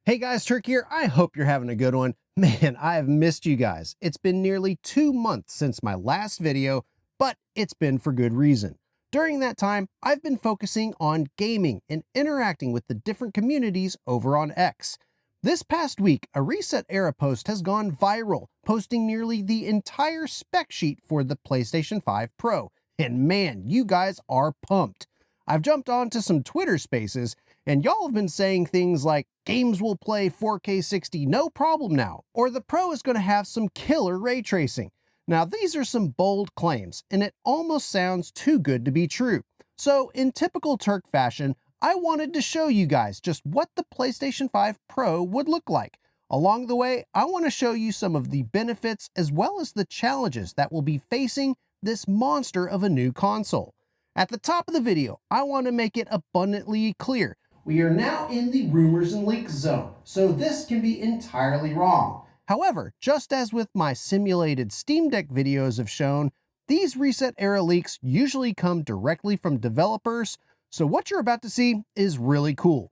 Hey guys, Turk here. I hope you're having a good one. Man, I have missed you guys. It's been nearly 2 months since my last video, but it's been for good reason. During that time, I've been focusing on gaming and interacting with the different communities over on X. This past week, a ResetEra post has gone viral, posting nearly the entire spec sheet for the PlayStation 5 Pro. And man, you guys are pumped. I've jumped onto some Twitter spaces, and y'all have been saying things like, games will play 4K 60 no problem now, or the Pro is going to have some killer ray tracing. Now these are some bold claims, and it almost sounds too good to be true. So in typical Turk fashion, I wanted to show you guys just what the PlayStation 5 Pro would look like. Along the way, I want to show you some of the benefits as well as the challenges that will be facing this monster of a new console. At the top of the video, I want to make it abundantly clear. We are now in the rumors and leaks zone, so this can be entirely wrong. However, just as with my simulated Steam Deck videos have shown, these ResetEra leaks usually come directly from developers, so what you're about to see is really cool.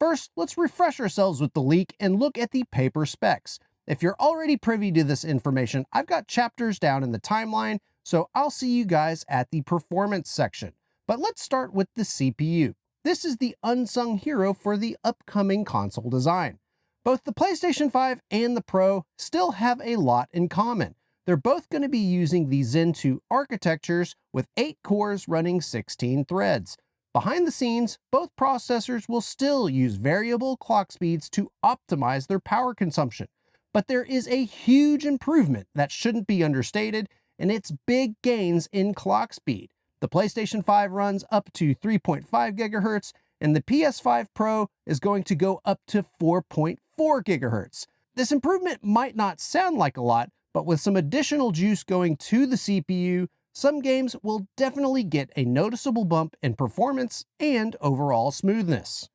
First, let's refresh ourselves with the leak and look at the paper specs. If you're already privy to this information, I've got chapters down in the timeline, so I'll see you guys at the performance section. But let's start with the CPU. This is the unsung hero for the upcoming console design. Both the PlayStation 5 and the Pro still have a lot in common. They're both going to be using the Zen 2 architectures with 8 cores running 16 threads. Behind the scenes, both processors will still use variable clock speeds to optimize their power consumption. But there is a huge improvement that shouldn't be understated, and it's big gains in clock speed. The PlayStation 5 runs up to 3.5 GHz, and the PS5 Pro is going to go up to 4.4 GHz. This improvement might not sound like a lot, but with some additional juice going to the CPU, some games will definitely get a noticeable bump in performance and overall smoothness.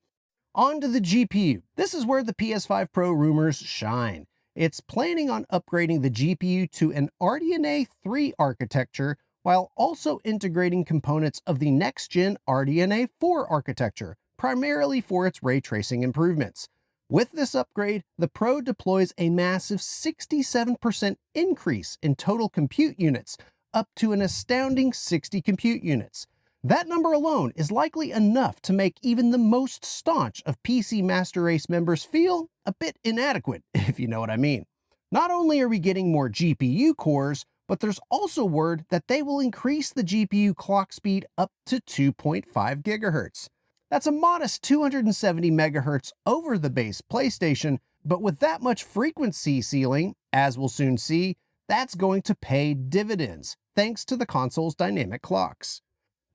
On to the GPU. This is where the PS5 Pro rumors shine. It's planning on upgrading the GPU to an RDNA 3 architecture while also integrating components of the next-gen RDNA 4 architecture, primarily for its ray tracing improvements. With this upgrade, the Pro deploys a massive 67% increase in total compute units, up to an astounding 60 compute units. That number alone is likely enough to make even the most staunch of PC Master Race members feel a bit inadequate, if you know what I mean. Not only are we getting more GPU cores, but there's also word that they will increase the GPU clock speed up to 2.5 GHz. That's a modest 270 MHz over the base PlayStation, but with that much frequency ceiling, as we'll soon see, that's going to pay dividends, thanks to the console's dynamic clocks.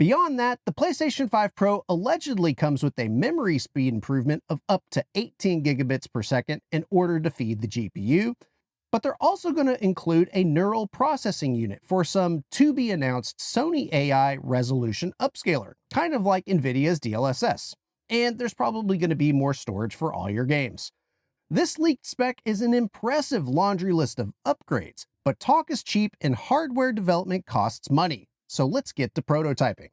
Beyond that, the PlayStation 5 Pro allegedly comes with a memory speed improvement of up to 18 gigabits per second in order to feed the GPU, but they're also going to include a neural processing unit for some to-be-announced Sony AI resolution upscaler, kind of like NVIDIA's DLSS. And there's probably going to be more storage for all your games. This leaked spec is an impressive laundry list of upgrades, but talk is cheap and hardware development costs money. So let's get to prototyping.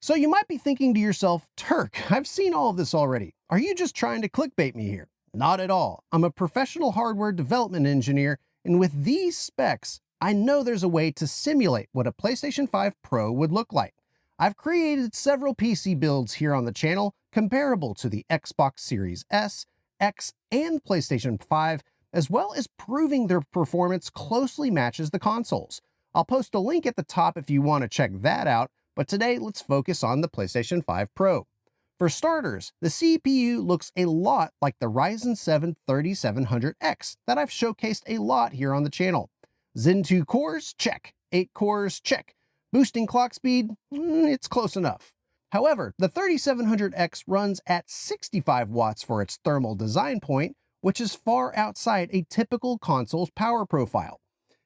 So you might be thinking to yourself, Turk, I've seen all of this already. Are you just trying to clickbait me here? Not at all. I'm a professional hardware development engineer, and with these specs, I know there's a way to simulate what a PlayStation 5 Pro would look like. I've created several PC builds here on the channel comparable to the Xbox Series S, X, and PlayStation 5, as well as proving their performance closely matches the consoles. I'll post a link at the top if you want to check that out, but today let's focus on the PlayStation 5 Pro. For starters, the CPU looks a lot like the Ryzen 7 3700X that I've showcased a lot here on the channel. Zen 2 cores? Check. 8 cores? Check. Boosting clock speed? It's close enough. However, the 3700X runs at 65 watts for its thermal design point, which is far outside a typical console's power profile.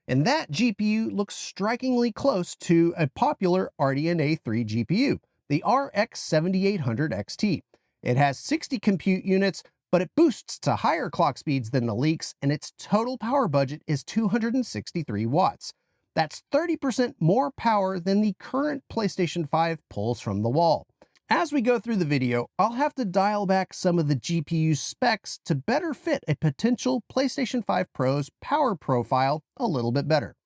And that GPU looks strikingly close to a popular RDNA 3 GPU, the RX 7800 XT. It has 60 compute units, but it boosts to higher clock speeds than the leaks, and its total power budget is 263 watts. That's 30% more power than the current PlayStation 5 pulls from the wall. As we go through the video, I'll have to dial back some of the GPU specs to better fit a potential PlayStation 5 Pro's power profile a little bit better.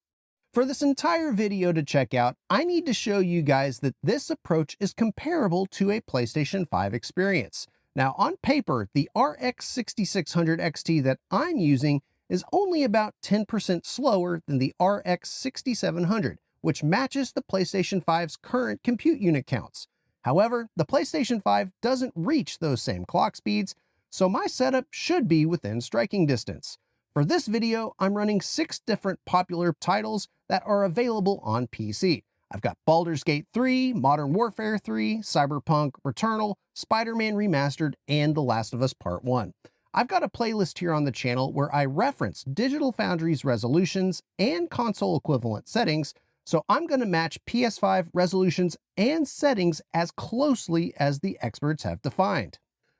For this entire video to check out, I need to show you guys that this approach is comparable to a PlayStation 5 experience. Now, on paper, the RX 6600 XT that I'm using is only about 10% slower than the RX 6700, which matches the PlayStation 5's current compute unit counts. However, the PlayStation 5 doesn't reach those same clock speeds, so my setup should be within striking distance. For this video, I'm running 6 different popular titles that are available on PC. I've got Baldur's Gate 3, Modern Warfare 3, Cyberpunk, Returnal, Spider-Man Remastered, and The Last of Us Part 1. I've got a playlist here on the channel where I reference Digital Foundry's resolutions and console equivalent settings, so I'm going to match PS5 resolutions and settings as closely as the experts have defined.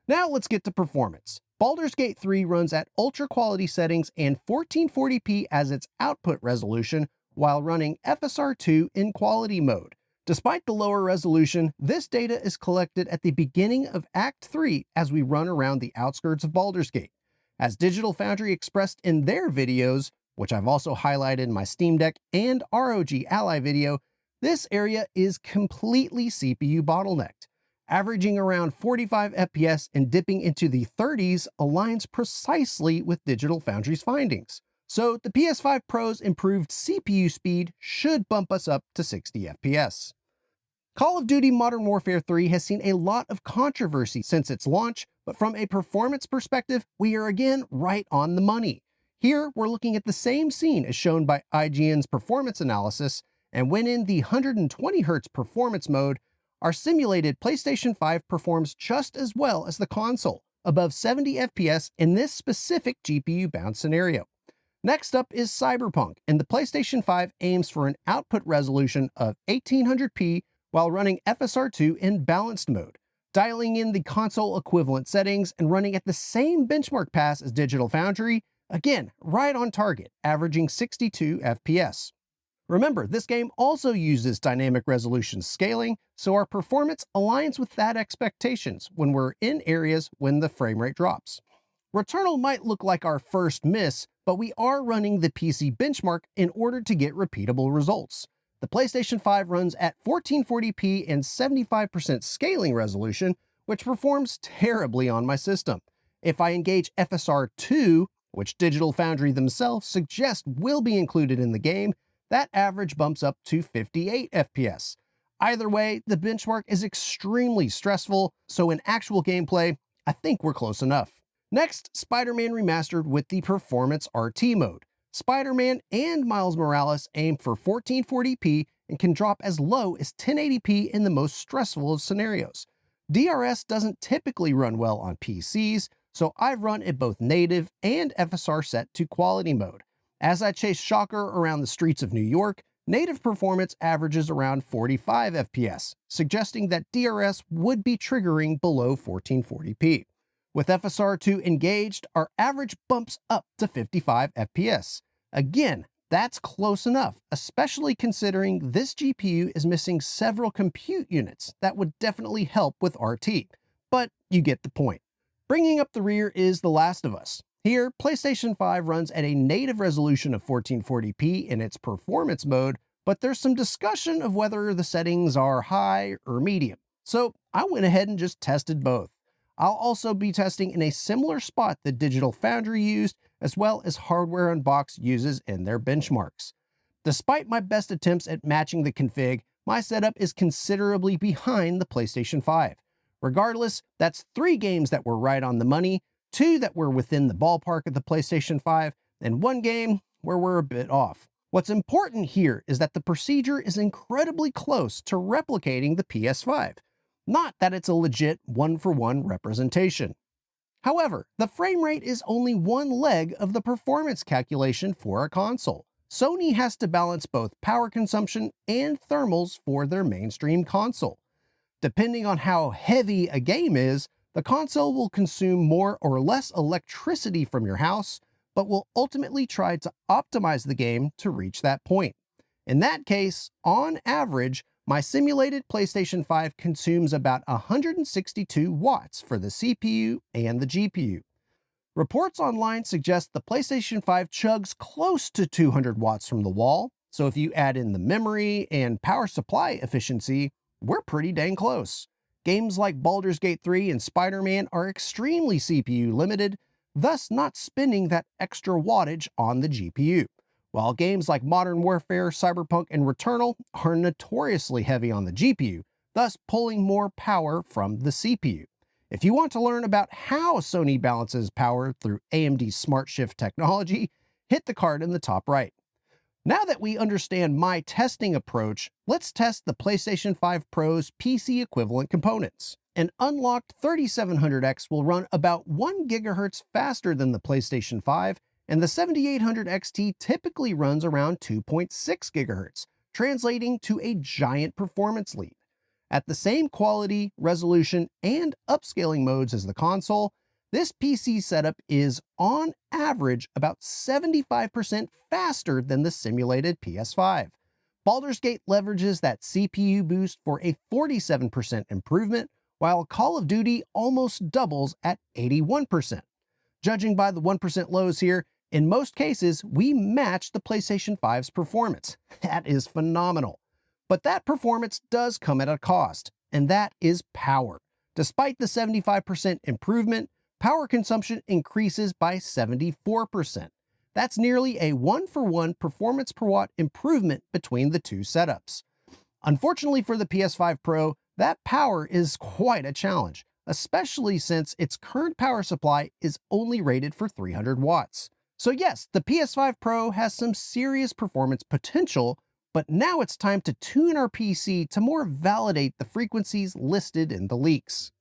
Now let's get to performance. Baldur's Gate 3 runs at ultra quality settings and 1440p as its output resolution while running FSR2 in quality mode. Despite the lower resolution, this data is collected at the beginning of Act 3 as we run around the outskirts of Baldur's Gate. As Digital Foundry expressed in their videos, which I've also highlighted in my Steam Deck and ROG Ally video, this area is completely CPU bottlenecked. Averaging around 45 FPS and dipping into the 30s aligns precisely with Digital Foundry's findings. So the PS5 Pro's improved CPU speed should bump us up to 60 FPS. Call of Duty Modern Warfare 3 has seen a lot of controversy since its launch, but from a performance perspective, we are again right on the money. Here, we're looking at the same scene as shown by IGN's performance analysis, and when in the 120Hz performance mode, our simulated PlayStation 5 performs just as well as the console, above 70 FPS in this specific GPU-bound scenario. Next up is Cyberpunk, and the PlayStation 5 aims for an output resolution of 1800p while running FSR2 in balanced mode, dialing in the console equivalent settings and running at the same benchmark pass as Digital Foundry, again, right on target, averaging 62 FPS. Remember, this game also uses dynamic resolution scaling, so our performance aligns with that expectations when we're in areas when the frame rate drops. Returnal might look like our first miss, but we are running the PC benchmark in order to get repeatable results. The PlayStation 5 runs at 1440p and 75% scaling resolution, which performs terribly on my system. If I engage FSR2, which Digital Foundry themselves suggest will be included in the game, that average bumps up to 58 FPS. Either way, the benchmark is extremely stressful, so in actual gameplay, I think we're close enough. Next, Spider-Man Remastered with the Performance RT mode. Spider-Man and Miles Morales aim for 1440p and can drop as low as 1080p in the most stressful of scenarios. DRS doesn't typically run well on PCs, so I've run it both native and FSR set to quality mode. As I chase Shocker around the streets of New York, native performance averages around 45 FPS, suggesting that DRS would be triggering below 1440p. With FSR2 engaged, our average bumps up to 55 FPS. Again, that's close enough, especially considering this GPU is missing several compute units that would definitely help with RT, but you get the point. Bringing up the rear is The Last of Us. Here, PlayStation 5 runs at a native resolution of 1440p in its performance mode, but there's some discussion of whether the settings are high or medium. So I went ahead and just tested both. I'll also be testing in a similar spot that Digital Foundry used, as well as Hardware Unbox uses in their benchmarks. Despite my best attempts at matching the config, my setup is considerably behind the PlayStation 5. Regardless, that's 3 games that were right on the money, 2 that were within the ballpark of the PlayStation 5, and 1 game where we're a bit off. What's important here is that the procedure is incredibly close to replicating the PS5. Not that it's a legit one-for-one representation. However, the frame rate is only one leg of the performance calculation for a console. Sony has to balance both power consumption and thermals for their mainstream console. Depending on how heavy a game is, the console will consume more or less electricity from your house, but will ultimately try to optimize the game to reach that point. In that case, on average, My simulated PlayStation 5 consumes about 162 watts for the CPU and the GPU. Reports online suggest the PlayStation 5 chugs close to 200 watts from the wall, so if you add in the memory and power supply efficiency, we're pretty dang close. Games like Baldur's Gate 3 and Spider-Man are extremely CPU limited, thus not spending that extra wattage on the GPU, while games like Modern Warfare, Cyberpunk, and Returnal are notoriously heavy on the GPU, thus pulling more power from the CPU. If you want to learn about how Sony balances power through AMD's Smart Shift technology, hit the card in the top right. Now that we understand my testing approach, let's test the PlayStation 5 Pro's PC equivalent components. An unlocked 3700X will run about 1 GHz faster than the PlayStation 5, and the 7800 XT typically runs around 2.6 GHz, translating to a giant performance leap. At the same quality, resolution, and upscaling modes as the console, this PC setup is, on average, about 75% faster than the simulated PS5. Baldur's Gate leverages that CPU boost for a 47% improvement, while Call of Duty almost doubles at 81%. Judging by the 1% lows here, in most cases, we match the PlayStation 5's performance. That is phenomenal. But that performance does come at a cost, and that is power. Despite the 75% improvement, power consumption increases by 74%. That's nearly a 1-for-1 performance per watt improvement between the two setups. Unfortunately for the PS5 Pro, that power is quite a challenge, especially since its current power supply is only rated for 300 watts. So yes, the PS5 Pro has some serious performance potential, but now it's time to tune our PC to more validate the frequencies listed in the leaks.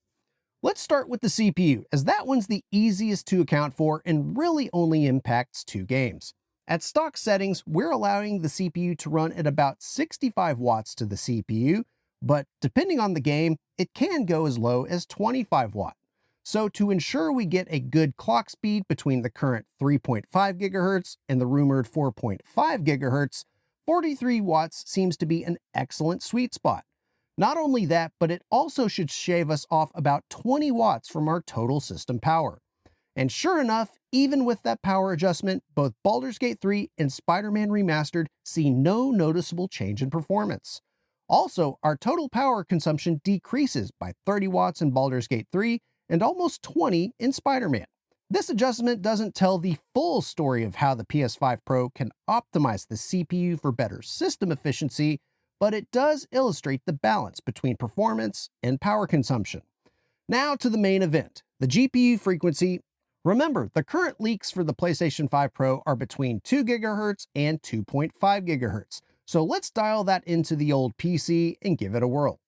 Let's start with the CPU, as that one's the easiest to account for and really only impacts two games. At stock settings, we're allowing the CPU to run at about 65 watts to the CPU, but depending on the game, it can go as low as 25 watts. So to ensure we get a good clock speed between the current 3.5 GHz and the rumored 4.5 GHz, 43 watts seems to be an excellent sweet spot. Not only that, but it also should shave us off about 20 watts from our total system power. And sure enough, even with that power adjustment, both Baldur's Gate 3 and Spider-Man Remastered see no noticeable change in performance. Also, our total power consumption decreases by 30 watts in Baldur's Gate 3 and almost 20 in Spider-Man. This adjustment doesn't tell the full story of how the PS5 Pro can optimize the CPU for better system efficiency, but it does illustrate the balance between performance and power consumption. Now to the main event, the GPU frequency. Remember, the current leaks for the PlayStation 5 Pro are between 2 GHz and 2.5 GHz, so let's dial that into the old PC and give it a whirl.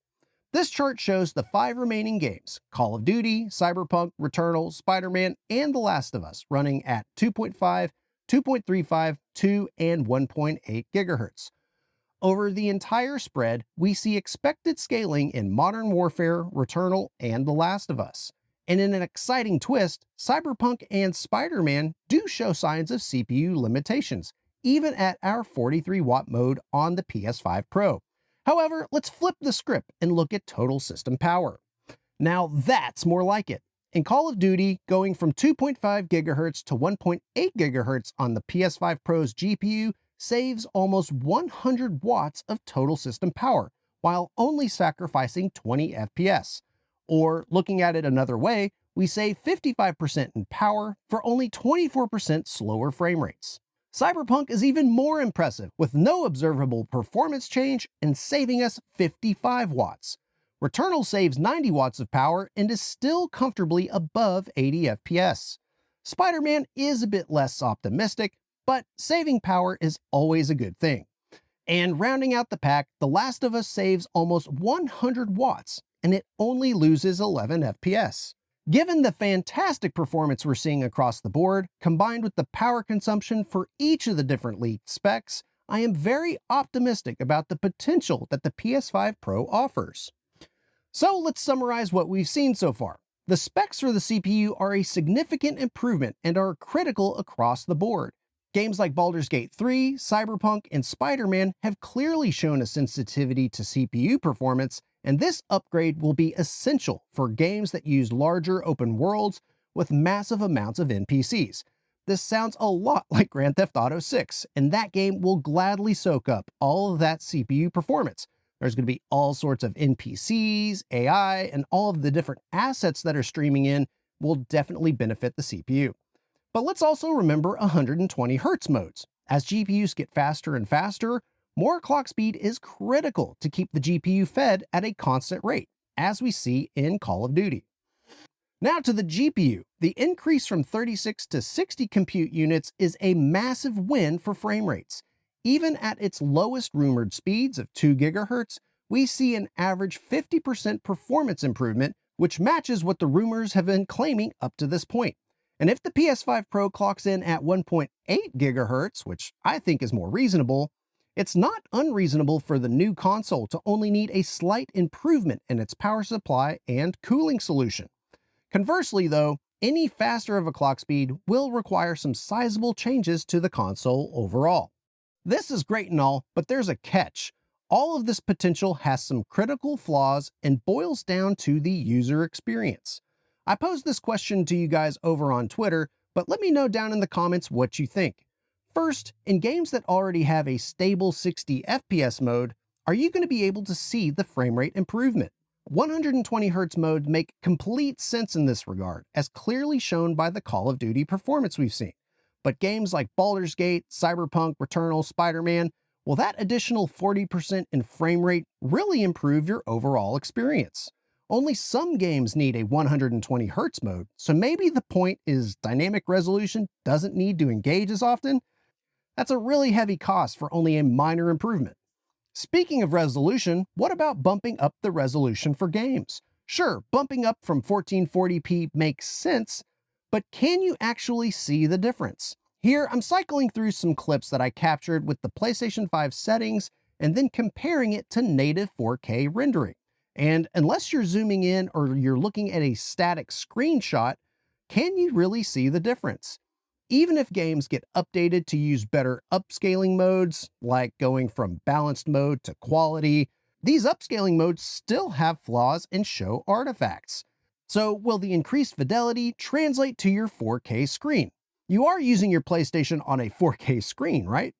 This chart shows the 5 remaining games, Call of Duty, Cyberpunk, Returnal, Spider-Man, and The Last of Us, running at 2.5, 2.35, 2, and 1.8 GHz. Over the entire spread, we see expected scaling in Modern Warfare, Returnal, and The Last of Us. And in an exciting twist, Cyberpunk and Spider-Man do show signs of CPU limitations, even at our 43-watt mode on the PS5 Pro. However, let's flip the script and look at total system power. Now that's more like it. In Call of Duty, going from 2.5 GHz to 1.8 GHz on the PS5 Pro's GPU saves almost 100 watts of total system power, while only sacrificing 20 FPS. Or, looking at it another way, we save 55% in power for only 24% slower frame rates. Cyberpunk is even more impressive, with no observable performance change and saving us 55 watts. Returnal saves 90 watts of power and is still comfortably above 80 FPS. Spider-Man is a bit less optimistic, but saving power is always a good thing. And rounding out the pack, The Last of Us saves almost 100 watts, and it only loses 11 FPS. Given the fantastic performance we're seeing across the board, combined with the power consumption for each of the different leaked specs, I am very optimistic about the potential that the PS5 Pro offers. So let's summarize what we've seen so far. The specs for the CPU are a significant improvement and are critical across the board. Games like Baldur's Gate 3, Cyberpunk, and Spider-Man have clearly shown a sensitivity to CPU performance, and this upgrade will be essential for games that use larger open worlds with massive amounts of NPCs. This sounds a lot like Grand Theft Auto 6, and that game will gladly soak up all of that CPU performance. There's going to be all sorts of NPCs, AI, and all of the different assets that are streaming in will definitely benefit the CPU. But let's also remember 120 Hz modes. As GPUs get faster and faster, more clock speed is critical to keep the GPU fed at a constant rate, as we see in Call of Duty. Now to the GPU. The increase from 36 to 60 compute units is a massive win for frame rates. Even at its lowest rumored speeds of 2 GHz, we see an average 50% performance improvement, which matches what the rumors have been claiming up to this point. And if the PS5 Pro clocks in at 1.8 GHz, which I think is more reasonable, it's not unreasonable for the new console to only need a slight improvement in its power supply and cooling solution. Conversely though, any faster of a clock speed will require some sizable changes to the console overall. This is great and all, but there's a catch. All of this potential has some critical flaws and boils down to the user experience. I posed this question to you guys over on Twitter, but let me know down in the comments what you think. First, in games that already have a stable 60 FPS mode, are you going to be able to see the frame rate improvement? 120 Hz modes make complete sense in this regard, as clearly shown by the Call of Duty performance we've seen. But games like Baldur's Gate, Cyberpunk, Returnal, Spider-Man, will that additional 40% in frame rate really improve your overall experience? Only some games need a 120 Hz mode, so maybe the point is dynamic resolution doesn't need to engage as often? That's a really heavy cost for only a minor improvement. Speaking of resolution, what about bumping up the resolution for games? Sure, bumping up from 1440p makes sense, but can you actually see the difference? Here, I'm cycling through some clips that I captured with the PlayStation 5 settings and then comparing it to native 4K rendering. And unless you're zooming in or you're looking at a static screenshot, can you really see the difference? Even if games get updated to use better upscaling modes, like going from balanced mode to quality, these upscaling modes still have flaws and show artifacts. So will the increased fidelity translate to your 4K screen? You are using your PlayStation on a 4K screen, right?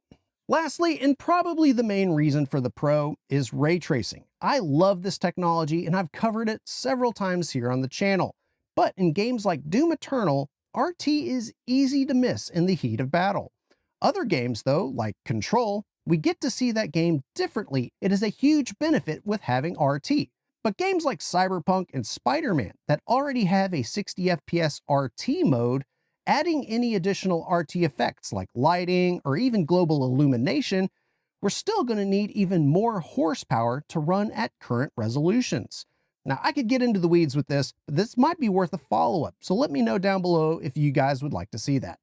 Lastly, and probably the main reason for the Pro, is ray tracing. I love this technology and I've covered it several times here on the channel. But in games like Doom Eternal, RT is easy to miss in the heat of battle. Other games though, like Control, we get to see that game differently. It is a huge benefit with having RT. But games like Cyberpunk and Spider-Man that already have a 60 FPS RT mode, adding any additional RT effects like lighting or even global illumination, we're still going to need even more horsepower to run at current resolutions. Now, I could get into the weeds with this, but this might be worth a follow-up, so let me know down below if you guys would like to see that.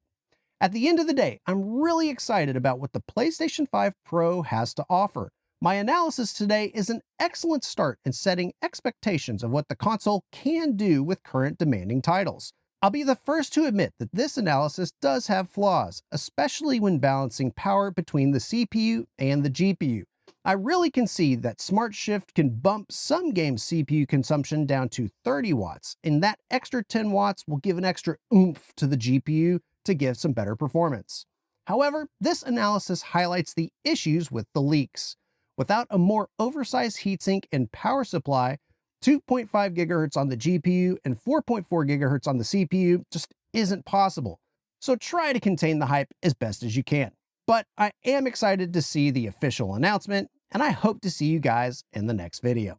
At the end of the day, I'm really excited about what the PlayStation 5 Pro has to offer. My analysis today is an excellent start in setting expectations of what the console can do with current demanding titles. I'll be the first to admit that this analysis does have flaws, especially when balancing power between the CPU and the GPU. I really can see that Smart Shift can bump some games' CPU consumption down to 30 watts, and that extra 10 watts will give an extra oomph to the GPU to give some better performance. However, this analysis highlights the issues with the leaks. Without a more oversized heatsink and power supply, 2.5 GHz on the GPU and 4.4 GHz on the CPU just isn't possible. So try to contain the hype as best as you can. But I am excited to see the official announcement, and I hope to see you guys in the next video.